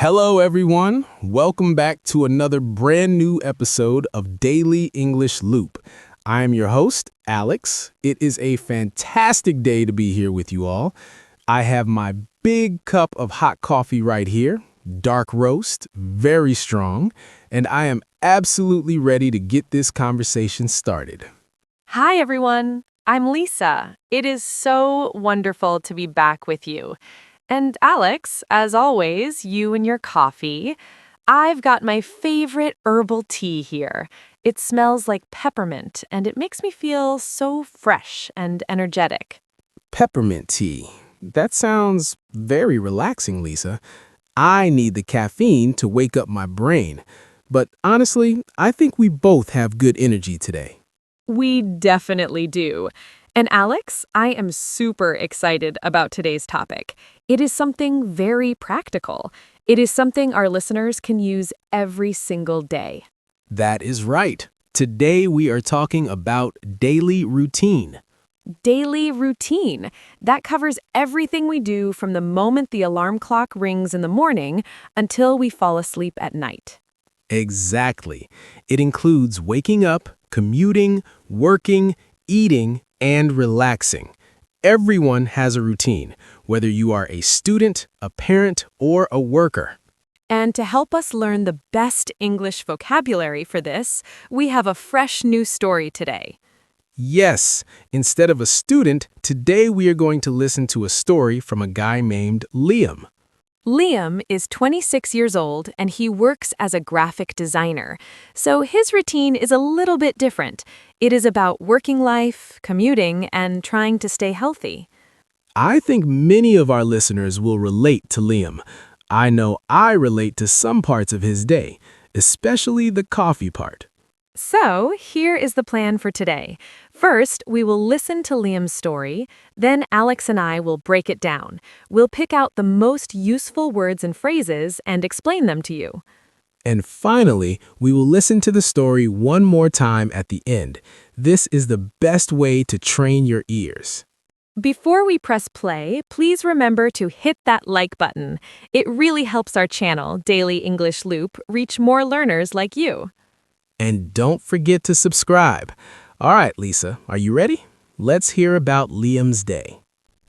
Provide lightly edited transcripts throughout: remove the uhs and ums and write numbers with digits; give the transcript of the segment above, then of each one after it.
Hello, everyone. Welcome back to another brand new episode of Daily English Loop. I am your host, Alex. It is a fantastic day to be here with you all. I have my big cup of hot coffee right here, dark roast, very strong, and I am absolutely ready to get this conversation started. Hi, everyone. I'm Lisa. It is so wonderful to be back with you. And Alex, as always, you and your coffee. I've got my favorite herbal tea here. It smells like peppermint, and it makes me feel so fresh and energetic. Peppermint tea. That sounds very relaxing, Lisa. I need the caffeine to wake up my brain. But honestly, I think we both have good energy today. We definitely do. And Alex, I am super excited about today's topic. It is something very practical. It is something our listeners can use every single day. That is right. Today we are talking about daily routine. Daily routine. That covers everything we do from the moment the alarm clock rings in the morning until we fall asleep at night. Exactly. It includes waking up, commuting, working, eating, and relaxing. Everyone has a routine, whether you are a student, a parent, or a worker. And to help us learn the best English vocabulary for this, we have a fresh new story today. Yes, instead of a student, today we are going to listen to a story from a guy named Liam. Liam is 26 years old and he works as a graphic designer. So his routine is a little bit different. It is about working life, commuting, and trying to stay healthy. I think many of our listeners will relate to Liam. I know I relate to some parts of his day, especially the coffee part. So, here is the plan for today. First, we will listen to Liam's story. Then Alex and I will break it down. We'll pick out the most useful words and phrases and explain them to you. And finally, we will listen to the story one more time at the end. This is the best way to train your ears. Before we press play, please remember to hit that like button. It really helps our channel, Daily English Loop, reach more learners like you. And don't forget to subscribe. All right, Lisa, are you ready? Let's hear about Liam's day.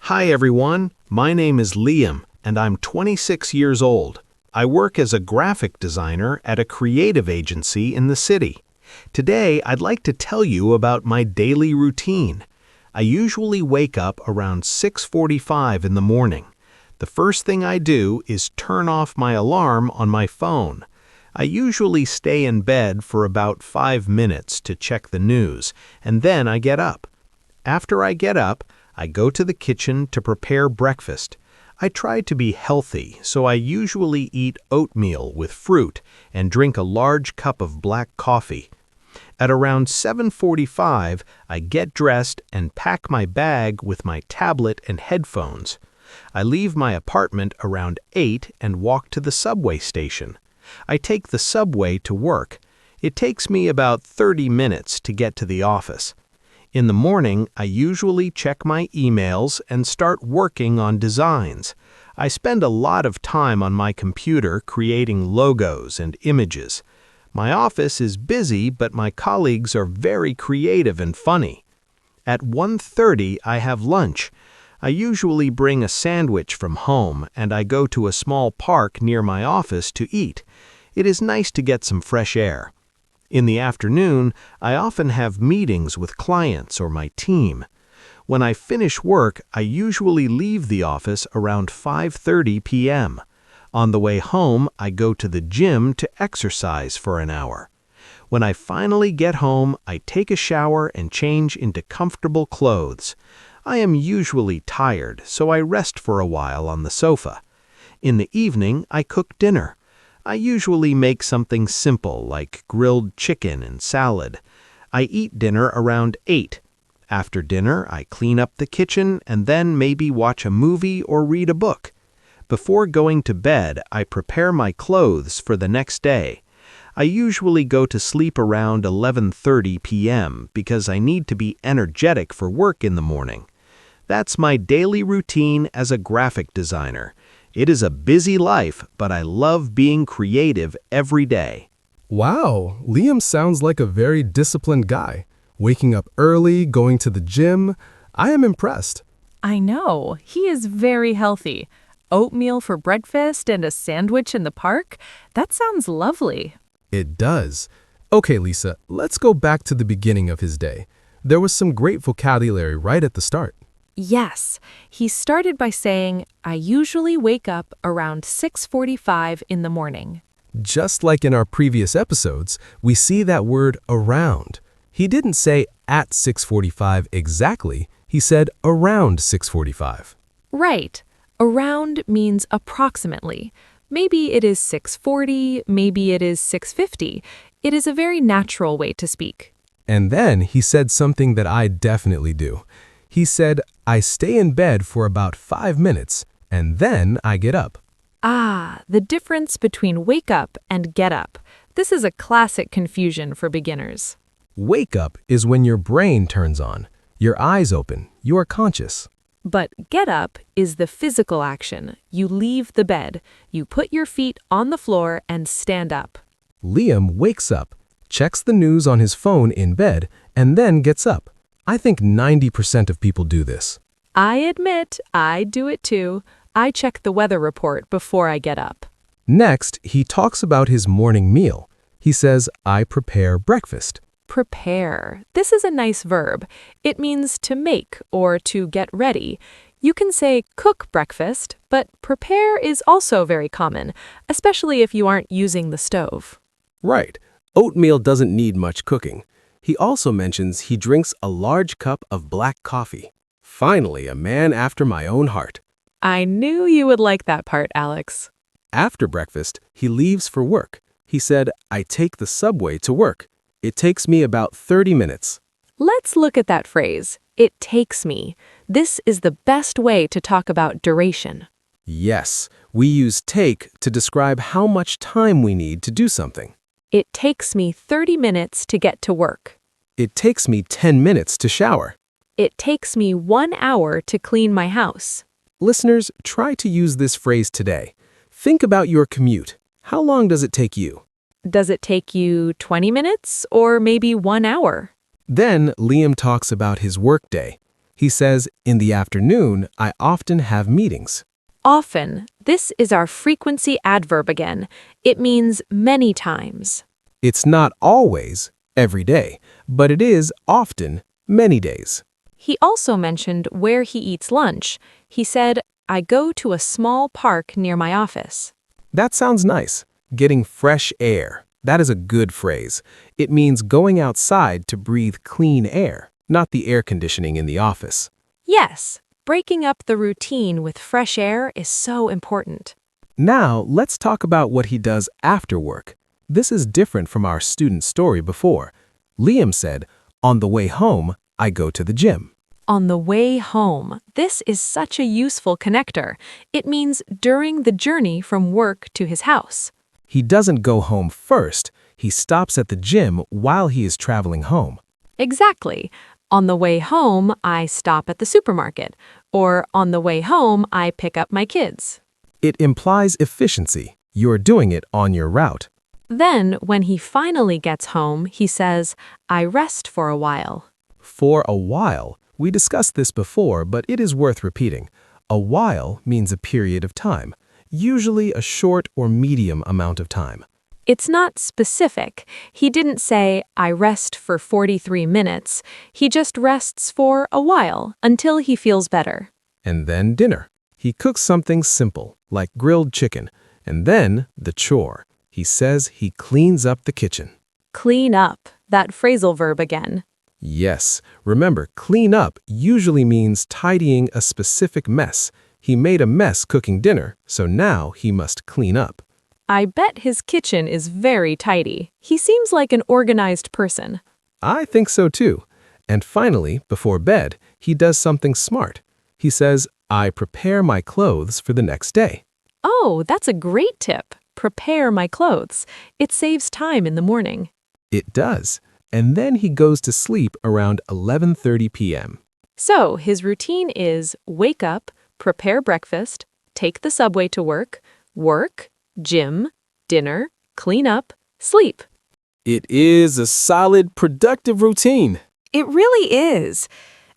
Hi everyone, my name is Liam and I'm 26 years old. I work as a graphic designer at a creative agency in the city. Today I'd like to tell you about my daily routine. I usually wake up around 6:45 in the morning. The first thing I do is turn off my alarm on my phone. I usually stay in bed for about 5 minutes to check the news, and then I get up. After I get up, I go to the kitchen to prepare breakfast. I try to be healthy, so I usually eat oatmeal with fruit and drink a large cup of black coffee. At around 7:45, I get dressed and pack my bag with my tablet and headphones. I leave my apartment around 8 and walk to the subway station. I take the subway to work. It takes me about 30 minutes to get to the office. In the morning, I usually check my emails and start working on designs. I spend a lot of time on my computer creating logos and images. My office is busy, but my colleagues are very creative and funny. At 1:30, I have lunch. I usually bring a sandwich from home, and I go to a small park near my office to eat. It is nice to get some fresh air. In the afternoon, I often have meetings with clients or my team. When I finish work, I usually leave the office around 5:30 p.m. On the way home, I go to the gym to exercise for an hour. When I finally get home, I take a shower and change into comfortable clothes. I am usually tired, so I rest for a while on the sofa. In the evening, I cook dinner. I usually make something simple like grilled chicken and salad. I eat dinner around 8. After dinner, I clean up the kitchen and then maybe watch a movie or read a book. Before going to bed, I prepare my clothes for the next day. I usually go to sleep around 11:30 p.m. because I need to be energetic for work in the morning. That's my daily routine as a graphic designer. It is a busy life, but I love being creative every day. Wow, Liam sounds like a very disciplined guy. Waking up early, going to the gym. I am impressed. I know, he is very healthy. Oatmeal for breakfast and a sandwich in the park? That sounds lovely. It does. Okay, Lisa, let's go back to the beginning of his day. There was some great vocabulary right at the start. Yes, he started by saying, I usually wake up around 6:45 in the morning. Just like in our previous episodes, we see that word around. He didn't say at 6:45 exactly, he said around 6:45. Right. Around means approximately. Maybe it is 6:40, maybe it is 6:50. It is a very natural way to speak. And then he said something that I definitely do. He said, I stay in bed for about 5 minutes, and then I get up. Ah, the difference between wake up and get up. This is a classic confusion for beginners. Wake up is when your brain turns on. Your eyes open. You are conscious. But get up is the physical action. You leave the bed. You put your feet on the floor and stand up. Liam wakes up, checks the news on his phone in bed, and then gets up. I think 90% of people do this. I admit I do it too. I check the weather report before I get up. Next, he talks about his morning meal. He says, I prepare breakfast. Prepare. This is a nice verb. It means to make or to get ready. You can say cook breakfast, but prepare is also very common, especially if you aren't using the stove. Right. Oatmeal doesn't need much cooking. He also mentions he drinks a large cup of black coffee. Finally, a man after my own heart. I knew you would like that part, Alex. After breakfast, he leaves for work. He said, I take the subway to work. It takes me about 30 minutes. Let's look at that phrase. It takes me. This is the best way to talk about duration. Yes, we use take to describe how much time we need to do something. It takes me 30 minutes to get to work. It takes me 10 minutes to shower. It takes me 1 hour to clean my house. Listeners, try to use this phrase today. Think about your commute. How long does it take you? Does it take you 20 minutes or maybe 1 hour? Then Liam talks about his workday. He says, in the afternoon, I often have meetings. Often. This is our frequency adverb again. It means many times. It's not always, every day, but it is often, many days. He also mentioned where he eats lunch. He said, I go to a small park near my office. That sounds nice. Getting fresh air. That is a good phrase. It means going outside to breathe clean air, not the air conditioning in the office. Yes, breaking up the routine with fresh air is so important. Now, let's talk about what he does after work. This is different from our student story before. Liam said, on the way home, I go to the gym. On the way home. This is such a useful connector. It means during the journey from work to his house. He doesn't go home first. He stops at the gym while he is traveling home. Exactly. On the way home, I stop at the supermarket. Or on the way home, I pick up my kids. It implies efficiency. You're doing it on your route. Then, when he finally gets home, he says, I rest for a while. For a while. We discussed this before, but it is worth repeating. A while means a period of time, usually a short or medium amount of time. It's not specific. He didn't say, I rest for 43 minutes. He just rests for a while until he feels better. And then dinner. He cooks something simple, like grilled chicken. And then the chore. He says he cleans up the kitchen. Clean up. That phrasal verb again. Yes, remember, clean up usually means tidying a specific mess. He made a mess cooking dinner, so now he must clean up. I bet his kitchen is very tidy. He seems like an organized person. I think so too. And finally, before bed, he does something smart. He says, I prepare my clothes for the next day. Oh, that's a great tip. Prepare my clothes. It saves time in the morning. It does. And then he goes to sleep around 11:30 p.m. So his routine is wake up, prepare breakfast, take the subway to work, gym, dinner, clean up, sleep. It is a solid, productive routine. It really is.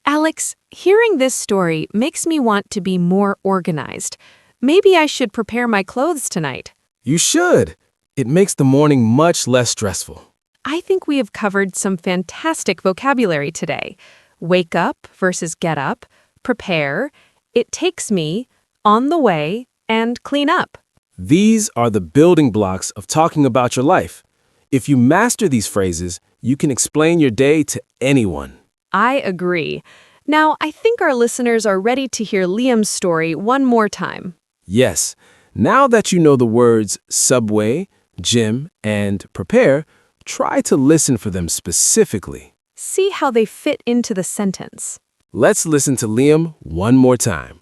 Alex, hearing this story makes me want to be more organized. Maybe I should prepare my clothes tonight. You should. It makes the morning much less stressful. I think we have covered some fantastic vocabulary today. Wake up versus get up, prepare, it takes me, on the way, and clean up. These are the building blocks of talking about your life. If you master these phrases, you can explain your day to anyone. I agree. Now, I think our listeners are ready to hear Liam's story one more time. Yes, now that you know the words subway, gym, and prepare, try to listen for them specifically. See how they fit into the sentence. Let's listen to Liam one more time.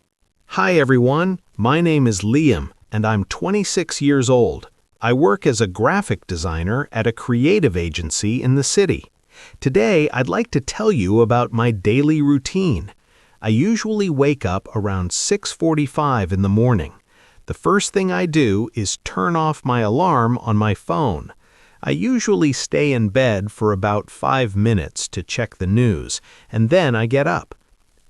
Hi everyone, my name is Liam and I'm 26 years old. I work as a graphic designer at a creative agency in the city. Today, I'd like to tell you about my daily routine. I usually wake up around 6:45 in the morning. The first thing I do is turn off my alarm on my phone. I usually stay in bed for about 5 minutes to check the news, and then I get up.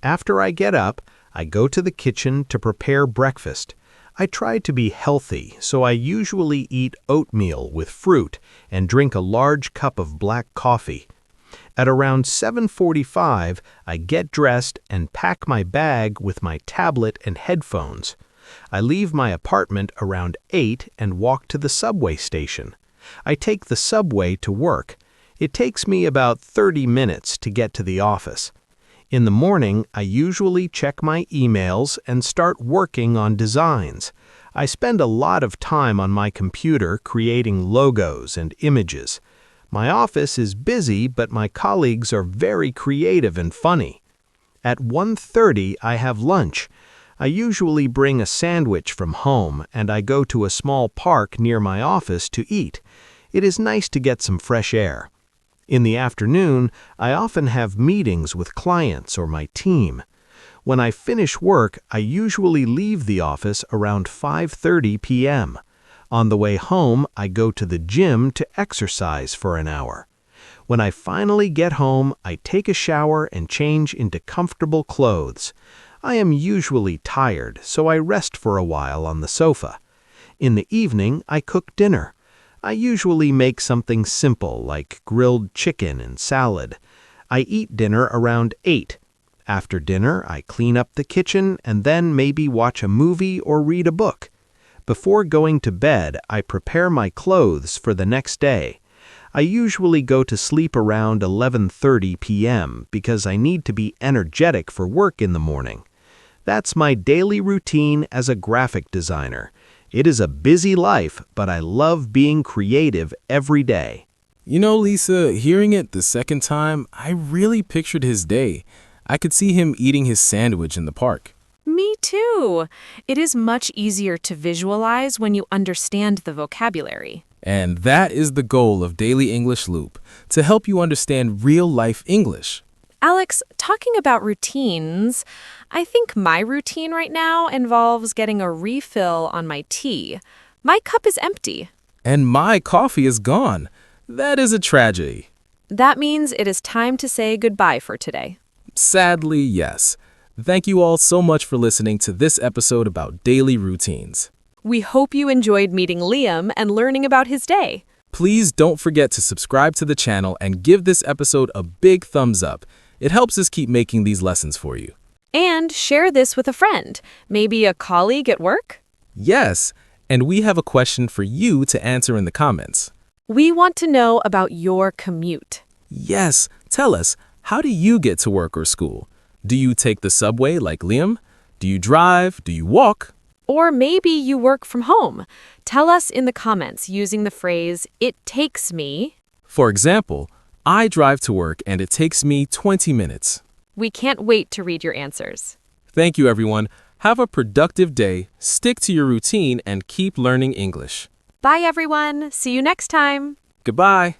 After I get up, I go to the kitchen to prepare breakfast. I try to be healthy, so I usually eat oatmeal with fruit and drink a large cup of black coffee. At around 7:45, I get dressed and pack my bag with my tablet and headphones. I leave my apartment around 8 and walk to the subway station. I take the subway to work. It takes me about 30 minutes to get to the office. In the morning, I usually check my emails and start working on designs. I spend a lot of time on my computer creating logos and images. My office is busy, but my colleagues are very creative and funny. At 1:30, I have lunch. I usually bring a sandwich from home, and I go to a small park near my office to eat. It is nice to get some fresh air. In the afternoon, I often have meetings with clients or my team. When I finish work, I usually leave the office around 5:30 p.m. On the way home, I go to the gym to exercise for an hour. When I finally get home, I take a shower and change into comfortable clothes. I am usually tired, so I rest for a while on the sofa. In the evening, I cook dinner. I usually make something simple like grilled chicken and salad. I eat dinner around 8. After dinner, I clean up the kitchen and then maybe watch a movie or read a book. Before going to bed, I prepare my clothes for the next day. I usually go to sleep around 11:30 p.m. because I need to be energetic for work in the morning. That's my daily routine as a graphic designer. It is a busy life, but I love being creative every day. You know, Lisa, hearing it the second time, I really pictured his day. I could see him eating his sandwich in the park. Me too. It is much easier to visualize when you understand the vocabulary. And that is the goal of Daily English Loop, to help you understand real-life English. Alex, talking about routines, I think my routine right now involves getting a refill on my tea. My cup is empty. And my coffee is gone. That is a tragedy. That means it is time to say goodbye for today. Sadly, yes. Thank you all so much for listening to this episode about daily routines. We hope you enjoyed meeting Liam and learning about his day. Please don't forget to subscribe to the channel and give this episode a big thumbs up. It helps us keep making these lessons for you. And share this with a friend, maybe a colleague at work. Yes, and we have a question for you to answer in the comments. We want to know about your commute. Yes, tell us, how do you get to work or school? Do you take the subway like Liam? Do you drive? Do you walk? Or maybe you work from home. Tell us in the comments using the phrase, "it takes me." For example, I drive to work and it takes me 20 minutes. We can't wait to read your answers. Thank you, everyone. Have a productive day, stick to your routine, and keep learning English. Bye, everyone. See you next time. Goodbye.